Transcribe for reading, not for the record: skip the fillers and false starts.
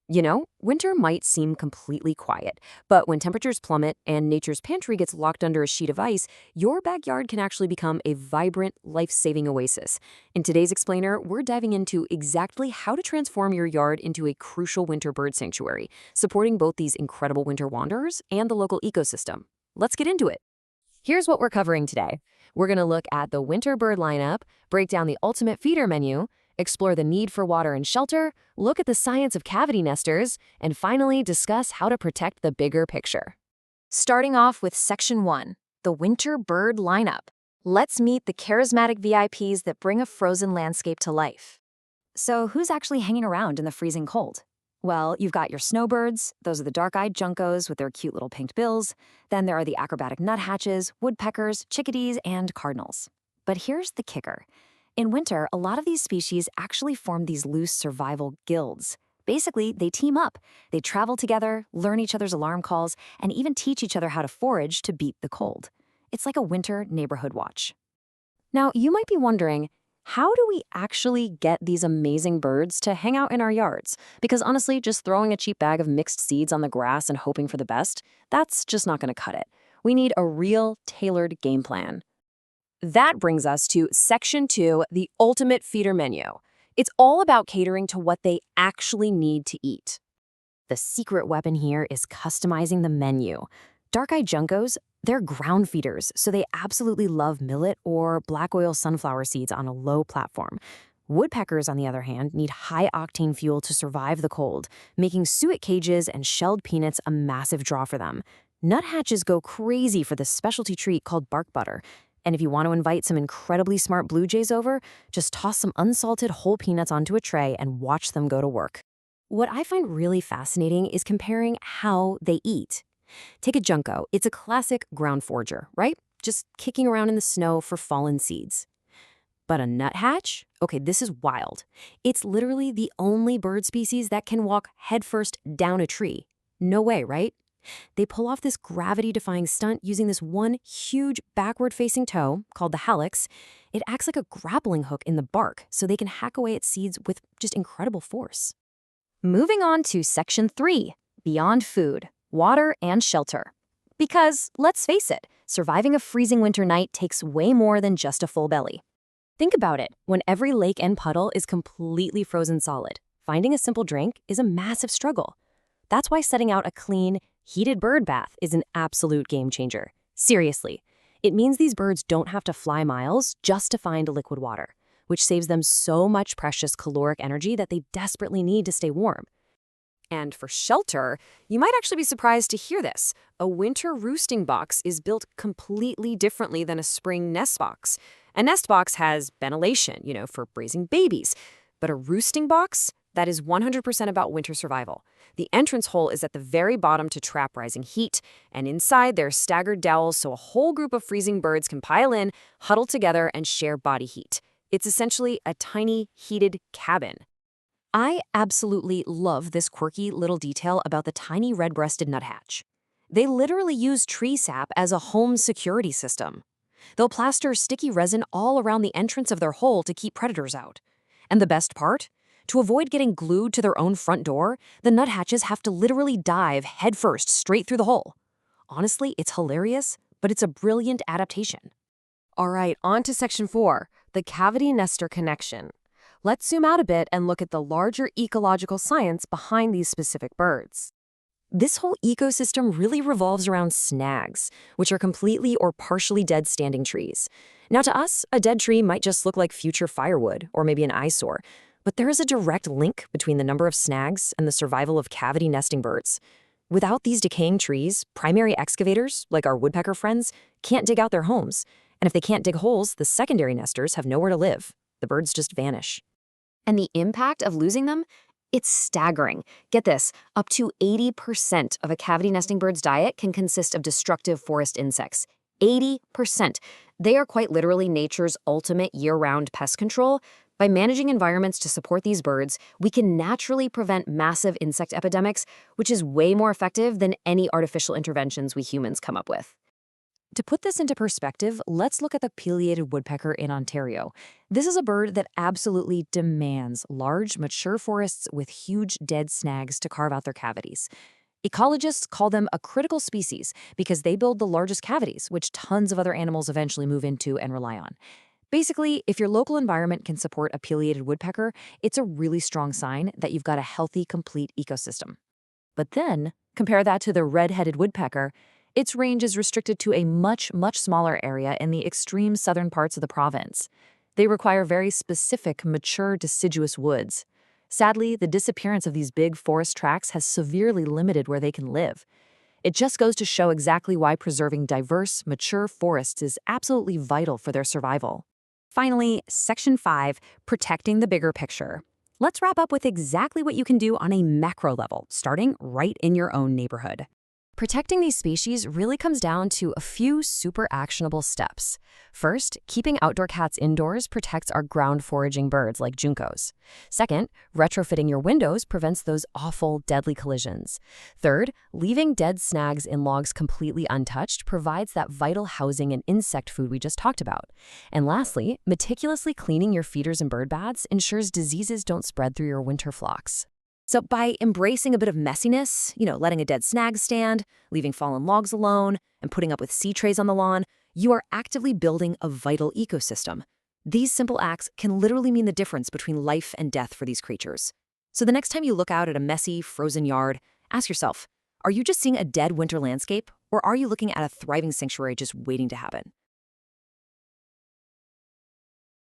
Winter might seem completely quiet, but when temperatures plummet and nature's pantry gets locked under a sheet of ice, your backyard can actually become a vibrant, life-saving oasis. In today's Explainer, we're diving into exactly how to transform your yard into a crucial winter bird sanctuary, supporting both these incredible winter wanderers and the local ecosystem. Let's get into it. Here's what we're covering today. We're going to look at the winter bird lineup, break down the ultimate feeder menu, explore the need for water and shelter, look at the science of cavity nesters, and finally discuss how to protect the bigger picture. Starting off with Section 1, the winter bird lineup. Let's meet the charismatic VIPs that bring a frozen landscape to life. So who's actually hanging around in the freezing cold? Well, you've got your snowbirds, those are the dark-eyed juncos with their cute little pink bills. Then there are the acrobatic nuthatches, woodpeckers, chickadees, and cardinals. But here's the kicker. In winter, a lot of these species actually form these loose survival guilds. Basically, they team up. They travel together, learn each other's alarm calls, and even teach each other how to forage to beat the cold. It's like a winter neighborhood watch. Now, you might be wondering, how do we actually get these amazing birds to hang out in our yards? Because honestly, just throwing a cheap bag of mixed seeds on the grass and hoping for the best, that's just not going to cut it. We need a real, tailored game plan. That brings us to Section 2, the ultimate feeder menu. It's all about catering to what they actually need to eat. The secret weapon here is customizing the menu. Dark-eyed juncos, they're ground feeders, so they absolutely love millet or black oil sunflower seeds on a low platform. Woodpeckers, on the other hand, need high-octane fuel to survive the cold, making suet cages and shelled peanuts a massive draw for them. Nuthatches go crazy for this specialty treat called bark butter. And if you want to invite some incredibly smart blue jays over, just toss some unsalted whole peanuts onto a tray and watch them go to work. What I find really fascinating is comparing how they eat. Take a junco. It's a classic ground forager, right? Just kicking around in the snow for fallen seeds. But a nuthatch? Okay, this is wild. It's literally the only bird species that can walk headfirst down a tree. No way, right? They pull off this gravity-defying stunt using this one huge backward-facing toe, called the hallux. It acts like a grappling hook in the bark, so they can hack away at seeds with just incredible force. Moving on to Section 3, beyond food, water, and shelter. Because, let's face it, surviving a freezing winter night takes way more than just a full belly. Think about it. When every lake and puddle is completely frozen solid, finding a simple drink is a massive struggle. That's why setting out a clean, heated bird bath is an absolute game changer. Seriously, it means these birds don't have to fly miles just to find liquid water, which saves them so much precious caloric energy that they desperately need to stay warm. And for shelter, you might actually be surprised to hear this. A winter roosting box is built completely differently than a spring nest box. A nest box has ventilation, for raising babies. But a roosting box? That is 100% about winter survival. The entrance hole is at the very bottom to trap rising heat, and inside there are staggered dowels so a whole group of freezing birds can pile in, huddle together, and share body heat. It's essentially a tiny, heated cabin. I absolutely love this quirky little detail about the tiny red-breasted nuthatch. They literally use tree sap as a home security system. They'll plaster sticky resin all around the entrance of their hole to keep predators out. And the best part? To avoid getting glued to their own front door, the nuthatches have to literally dive headfirst straight through the hole. Honestly, it's hilarious, but it's a brilliant adaptation. All right, on to Section 4, the cavity nester connection. Let's zoom out a bit and look at the larger ecological science behind these specific birds. This whole ecosystem really revolves around snags, which are completely or partially dead standing trees. Now to us, a dead tree might just look like future firewood or maybe an eyesore, but there is a direct link between the number of snags and the survival of cavity nesting birds. Without these decaying trees, primary excavators, like our woodpecker friends, can't dig out their homes. And if they can't dig holes, the secondary nesters have nowhere to live. The birds just vanish. And the impact of losing them? It's staggering. Get this, up to 80% of a cavity nesting bird's diet can consist of destructive forest insects. 80%. They are quite literally nature's ultimate year-round pest control. By managing environments to support these birds, we can naturally prevent massive insect epidemics, which is way more effective than any artificial interventions we humans come up with. To put this into perspective, let's look at the pileated woodpecker in Ontario. This is a bird that absolutely demands large, mature forests with huge dead snags to carve out their cavities. Ecologists call them a critical species because they build the largest cavities, which tons of other animals eventually move into and rely on. Basically, if your local environment can support a pileated woodpecker, it's a really strong sign that you've got a healthy, complete ecosystem. But then, compare that to the red-headed woodpecker. Its range is restricted to a much smaller area in the extreme southern parts of the province. They require very specific, mature, deciduous woods. Sadly, the disappearance of these big forest tracts has severely limited where they can live. It just goes to show exactly why preserving diverse, mature forests is absolutely vital for their survival. Finally, Section 5, Protecting the Bigger Picture. Let's wrap up with exactly what you can do on a macro level, starting right in your own neighborhood. Protecting these species really comes down to a few super actionable steps. First, keeping outdoor cats indoors protects our ground foraging birds like juncos. Second, retrofitting your windows prevents those awful, deadly collisions. Third, leaving dead snags in logs completely untouched provides that vital housing and insect food we just talked about. And lastly, meticulously cleaning your feeders and bird baths ensures diseases don't spread through your winter flocks. So by embracing a bit of messiness, letting a dead snag stand, leaving fallen logs alone, and putting up with sea trays on the lawn, you are actively building a vital ecosystem. These simple acts can literally mean the difference between life and death for these creatures. So the next time you look out at a messy, frozen yard, ask yourself, are you just seeing a dead winter landscape, or are you looking at a thriving sanctuary just waiting to happen?